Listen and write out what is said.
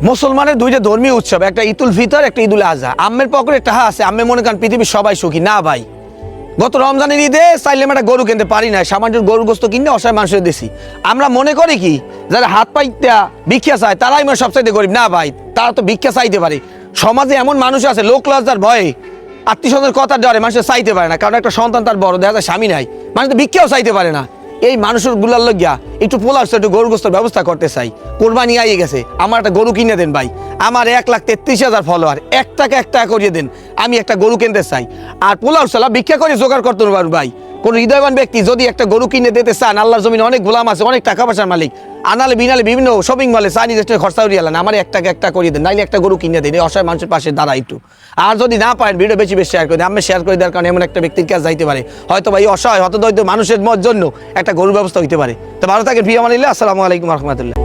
মুসলমানের দুইটা ধর্মীয় উৎসব, একটা ঈদুল ফিতর, একটা ঈদুল আজহা। আম্মের পকেটে টাকা আছে, আম্মে মনে করেন পৃথিবীর সবাই সুখী না ভাই। গত রমজানের ঈদে চাইলে একটা গরু কিনতে পারি না, সামান্য গরু গোস্ত কিনে অসহায় মানুষের দেশি। আমরা মনে করি কি যারা হাত পাইতা ভিক্ষা চায় তারাই মানে সবচাইতে গরিব। না ভাই, তারা তো ভিক্ষা চাইতে পারে। সমাজে এমন মানুষ আছে লোক লজ্জার ভয়ে, আত্মীয় স্বজনের কথার ডরে মানুষের চাইতে পারে না, কারণ একটা সন্তান তার বড়, দেখা যায় স্বামী নাই, মানুষ তো ভিক্ষাও চাইতে পারে না। এই মানুষের গুলার লজ্ঞা একটু পোলার একটু গরু গোস্তের ব্যবস্থা করতে চাই। কোরবানি আইয়ে গেছে, আমার একটা গরু কিনে দেন ভাই। আমার 1,33,000 ফলোয়ার, 1 টাকা করিয়ে দেন, আমি একটা গরু কিনতে চাই। আর পোলার সালা ভিক্ষা করে জোগাড় করতে পারবো ভাই। কোন হৃদয়বান ব্যক্তি যদি একটা গরু কিনে দিতে চান, আল্লাহর জমিনে অনেক গোলাম আছে, অনেক টাকা পয়সার মালিক, আনালে বিনালে বিভিন্ন শপিং মলে চাইনি খরচা উড়িয়ে আলেন, আমার 1 টাকা করিয়ে দেন, নাইলে একটা গরু কিনে দেন। এই অসহায় মানুষের পাশে দাঁড়া একটু। আর যদি না পারেন ভিডিও বেশি শেয়ার করে দেন। আমি শেয়ার করে দেওয়ার কারণে এমন একটা ব্যক্তির কাছে যাইতে পারে, হয়তো ভাই অসহায় হতদরিদ্র মানুষের জন্য একটা গরুর ব্যবস্থা হইতে পারে। তো ভালো থাকেন, প্রিয় মানিল্লাহ, আসসালামু আলাইকুম রহমতুল্লাহ।